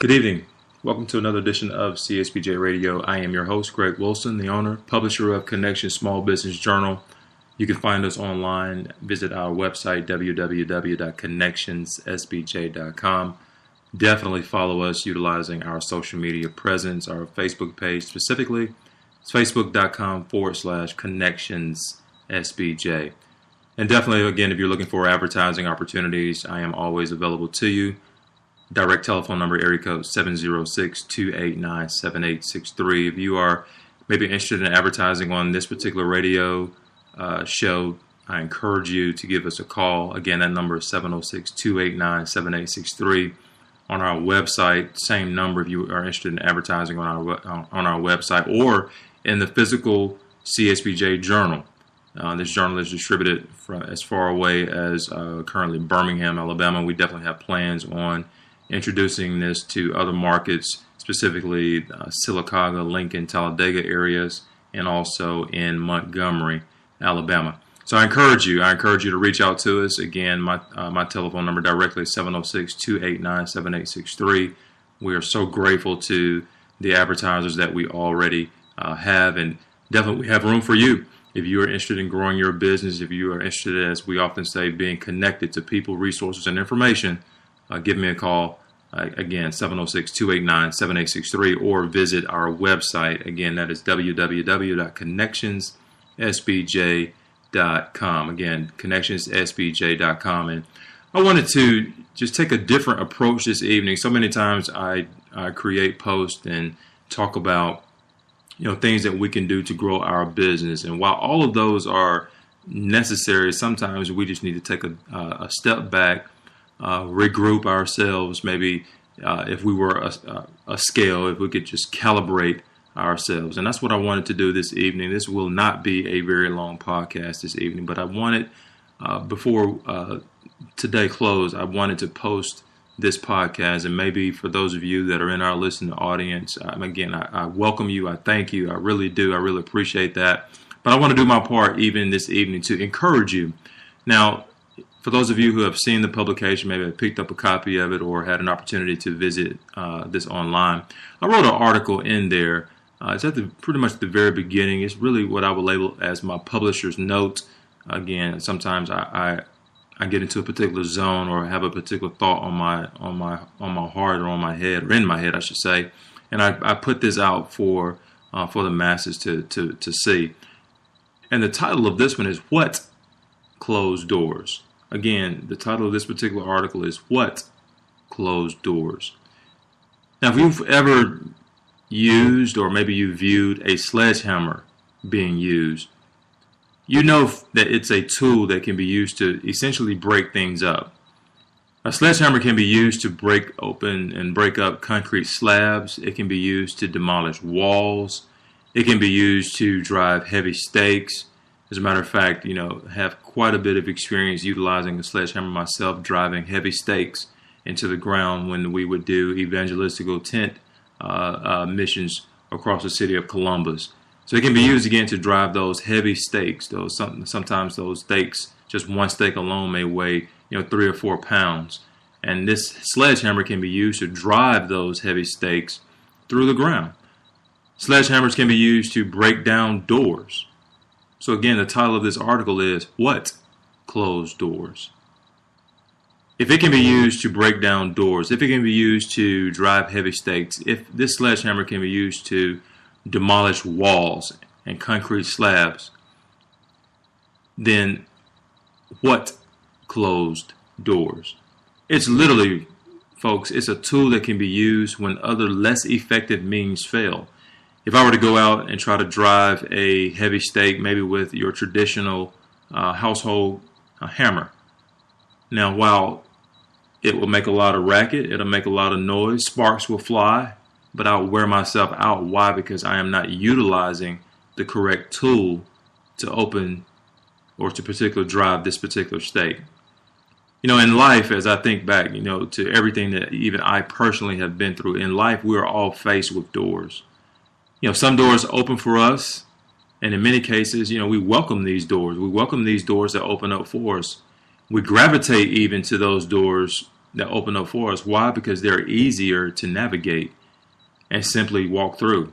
Good evening. Welcome to another edition of CSBJ Radio. I am your host, Greg Wilson, the owner, publisher of Connections Small Business Journal. You can find us online. Visit our website, www.connectionssbj.com. Definitely follow us utilizing our social media presence, our Facebook page specifically. It's facebook.com/connectionssbj. And definitely, again, if you're looking for advertising opportunities, I am always available to you. Direct telephone number, area code 706-289-7863. If you are maybe interested in advertising on this particular radio show, I encourage you to give us a call. Again, that number is 706-289-7863. On our website, same number if you are interested in advertising on our website or in the physical CSBJ Journal. This journal is distributed from as far away as currently Birmingham, Alabama. We definitely have plans on introducing this to other markets, specifically Sylacauga, Lincoln, Talladega areas, and also in Montgomery, Alabama. So I encourage you to reach out to us. Again, my telephone number directly is 706-289-7863. We are so grateful to the advertisers that we already have, and definitely we have room for you. If you are interested in growing your business, if you are interested, as we often say, being connected to people, resources, and information, give me a call. Again, 706-289-7863, or visit our website. Again, that is www.connectionssbj.com. Again, connectionssbj.com. And I wanted to just take a different approach this evening. So many times I create posts and talk about things that we can do to grow our business. And while all of those are necessary, sometimes we just need to take a step back, regroup ourselves. Maybe if we were a scale, if we could just calibrate ourselves. And that's what I wanted to do this evening. This will not be a very long podcast this evening, but I wanted, before today closed, I wanted to post this podcast. And maybe for those of you that are in our listening audience, again, I welcome you. I thank you. I really do. I really appreciate that. But I want to do my part even this evening to encourage you. Now, for those of you who have seen the publication, maybe have picked up a copy of it or had an opportunity to visit this online, I wrote an article in there. It's at pretty much the very beginning. It's really what I would label as my publisher's note. Again, sometimes I get into a particular zone or have a particular thought on my heart or on my head, or in my head, I should say, and I put this out for the masses to see. And the title of this one is "What Closed Doors?" Again, the title of this particular article is "What Closed Doors?" Now, if you've ever used or maybe you viewed a sledgehammer being used, you know that it's a tool that can be used to essentially break things up. A sledgehammer can be used to break open and break up concrete slabs. It can be used to demolish walls. It can be used to drive heavy stakes. As a matter of fact, have quite a bit of experience utilizing a sledgehammer myself, driving heavy stakes into the ground when we would do evangelistical tent missions across the city of Columbus. So it can be used again to drive those heavy stakes. Sometimes those stakes, just one stake alone, may weigh 3 or 4 pounds, and this sledgehammer can be used to drive those heavy stakes through the ground. Sledgehammers can be used to break down doors. So again, the title of this article is "What Closed Doors?" If it can be used to break down doors, if it can be used to drive heavy stakes, if this sledgehammer can be used to demolish walls and concrete slabs, then what closed doors? It's literally, folks, it's a tool that can be used when other less effective means fail. If I were to go out and try to drive a heavy stake, maybe with your traditional household hammer, now while it will make a lot of racket, it'll make a lot of noise, sparks will fly, but I'll wear myself out. Why? Because I am not utilizing the correct tool to open or to particularly drive this particular stake. In life, as I think back, to everything that even I personally have been through in life, we are all faced with doors. Some doors open for us, and in many cases, we welcome these doors. We welcome these doors that open up for us. We gravitate even to those doors that open up for us. Why? Because they're easier to navigate and simply walk through.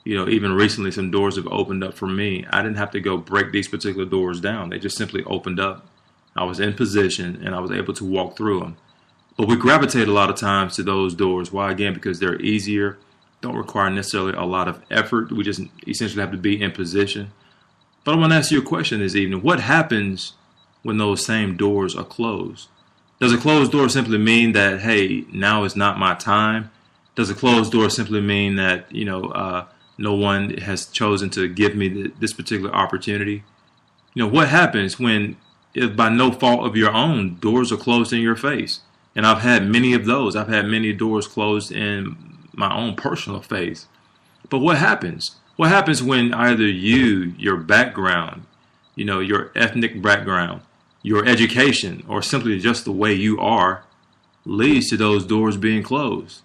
Even recently, some doors have opened up for me. I didn't have to go break these particular doors down. They just simply opened up. I was in position and I was able to walk through them. But we gravitate a lot of times to those doors. Why? Again, because they're easier, don't require necessarily a lot of effort. We just essentially have to be in position. But I want to ask you a question this evening. What happens when those same doors are closed? Does a closed door simply mean that, hey, now is not my time? Does a closed door simply mean that, no one has chosen to give me this particular opportunity? What happens when, if by no fault of your own, doors are closed in your face? And I've had many of those. I've had many doors closed in my own personal face. But what happens? What happens when either you, your background, your ethnic background, your education, or simply just the way you are, leads to those doors being closed?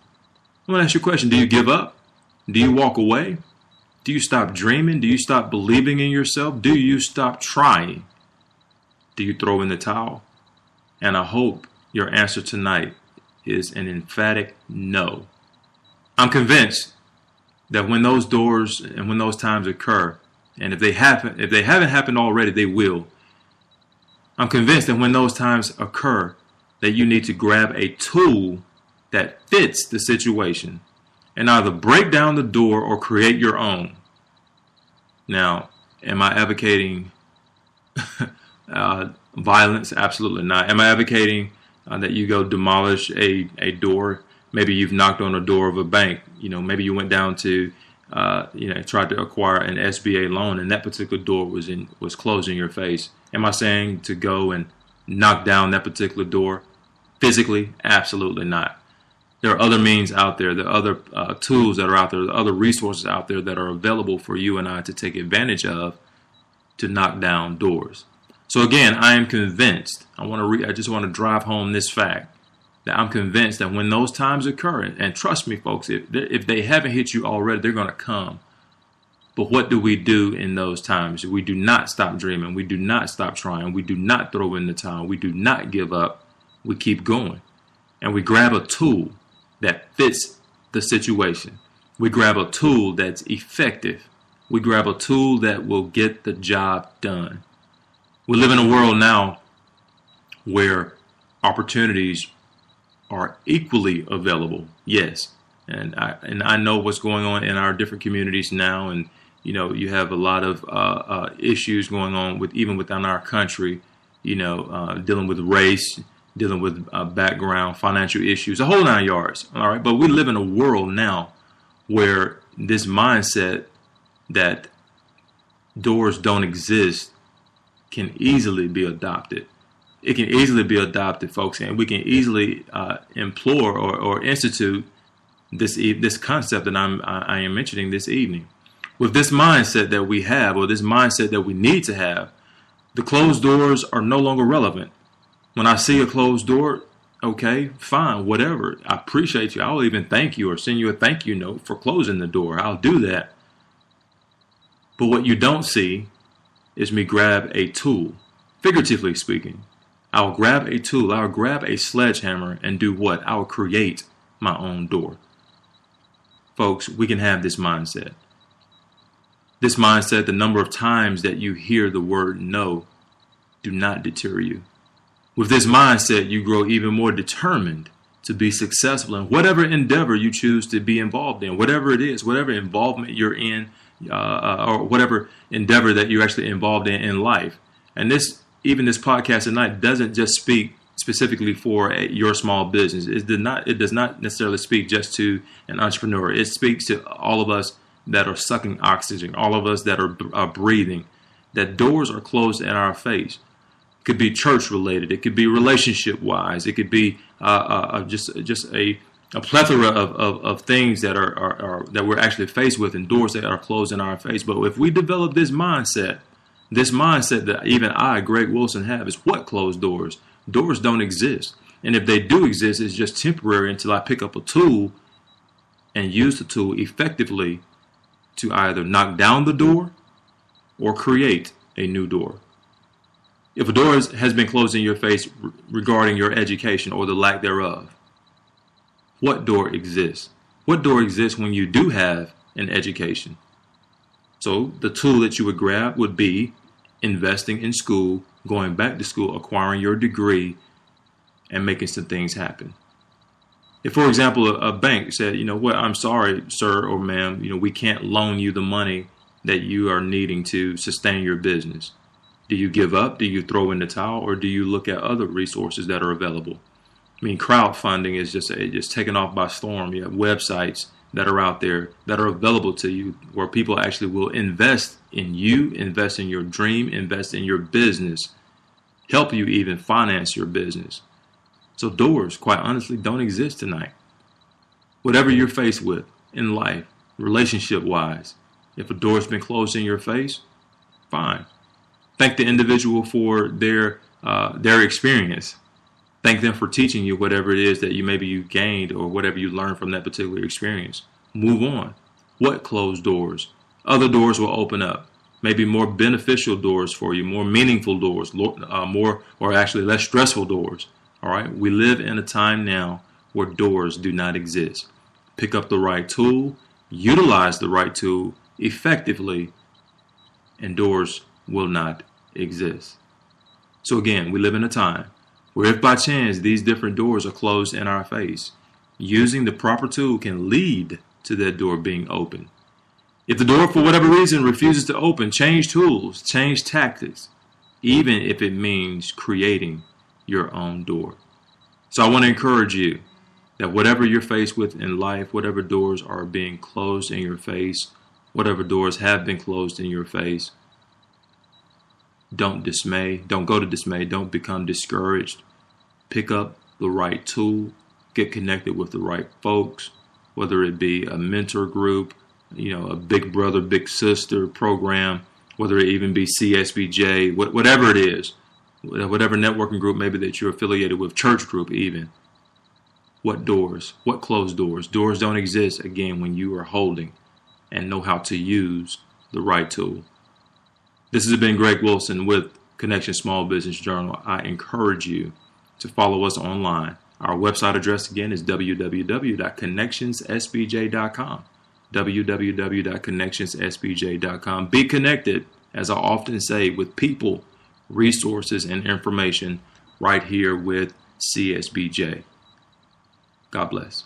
I want to ask you a question. Do you give up? Do you walk away? Do you stop dreaming? Do you stop believing in yourself? Do you stop trying? Do you throw in the towel? And I hope your answer tonight is an emphatic no. I'm convinced that when those doors and when those times occur, and if they haven't happened already, they will. I'm convinced that when those times occur, that you need to grab a tool that fits the situation and either break down the door or create your own. Now, am I advocating violence? Absolutely not. Am I advocating that you go demolish a door? Maybe you've knocked on a door of a bank. Maybe you went down to, tried to acquire an SBA loan, and that particular door was closed in your face. Am I saying to go and knock down that particular door physically? Absolutely not. There are other means out there. There are other tools that are out there. There are other resources out there that are available for you and I to take advantage of to knock down doors. So again, I am convinced. I just want to drive home this fact that I'm convinced that when those times occur, and trust me, folks, if they haven't hit you already, they're going to come. But what do we do in those times? We do not stop dreaming. We do not stop trying. We do not throw in the towel. We do not give up. We keep going. And we grab a tool that fits the situation. We grab a tool that's effective. We grab a tool that will get the job done. We live in a world now where opportunities are equally available. Yes. And I know what's going on in our different communities now. And, you have a lot of issues going on even within our country, dealing with race, dealing with background, financial issues, a whole 9 yards. All right. But we live in a world now where this mindset that doors don't exist can easily be adopted. It can easily be adopted, folks, and we can easily implore or institute this concept that I am mentioning this evening. With this mindset that we have, or this mindset that we need to have, the closed doors are no longer relevant. When I see a closed door, okay, fine, whatever. I appreciate you. I'll even thank you or send you a thank you note for closing the door. I'll do that. But what you don't see is me grab a tool, figuratively speaking. I'll grab a tool. I'll grab a sledgehammer and do what? I'll create my own door. Folks, we can have this mindset. This mindset, the number of times that you hear the word no, do not deter you. With this mindset, you grow even more determined to be successful in whatever endeavor you choose to be involved in, whatever it is, whatever involvement you're in, or whatever endeavor that you're actually involved in life. And this podcast tonight doesn't just speak specifically for your small business. It does not necessarily speak just to an entrepreneur. It speaks to all of us that are sucking oxygen, all of us that are breathing, that doors are closed in our face. It could be church related. It could be relationship wise. It could be just a plethora of things that are that we're actually faced with, and doors that are closed in our face. But if we develop this mindset that even I, Greg Wilson, have, is what closed doors? Doors don't exist. And if they do exist, it's just temporary until I pick up a tool and use the tool effectively to either knock down the door or create a new door. If a door has been closed in your face regarding your education or the lack thereof, what door exists? What door exists when you do have an education? So the tool that you would grab would be investing in school, going back to school, acquiring your degree, and making some things happen. If, for example, a bank said, you know what, I'm sorry, sir or ma'am, we can't loan you the money that you are needing to sustain your business. Do you give up? Do you throw in the towel? Or do you look at other resources that are available? I mean, crowdfunding is just taken off by storm. You have websites that are out there that are available to you where people actually will invest in you, invest in your dream, invest in your business, help you even finance your business. So doors, quite honestly, don't exist tonight. Whatever you're faced with in life, relationship-wise, if a door's been closed in your face, fine. Thank the individual for their experience. Thank them for teaching you whatever it is that you gained or whatever you learned from that particular experience. Move on. What closed doors? Other doors will open up. Maybe more beneficial doors for you, more meaningful doors, less stressful doors. All right. We live in a time now where doors do not exist. Pick up the right tool, utilize the right tool effectively, and doors will not exist. So again, we live in a time where if by chance these different doors are closed in our face, using the proper tool can lead to that door being open. If the door for whatever reason refuses to open, change tools, change tactics, even if it means creating your own door. So I want to encourage you that whatever you're faced with in life, whatever doors are being closed in your face, whatever doors have been closed in your face, don't dismay. Don't go to dismay. Don't become discouraged. Pick up the right tool. Get connected with the right folks, whether it be a mentor group, a big brother, big sister program, whether it even be CSBJ, whatever it is, whatever networking group maybe that you're affiliated with, church group even. What doors? What closed doors? Doors don't exist, again, when you are holding and know how to use the right tool. This has been Greg Wilson with Connection Small Business Journal. I encourage you to follow us online. Our website address again is www.connectionssbj.com. www.connectionssbj.com. Be connected, as I often say, with people, resources, and information right here with CSBJ. God bless.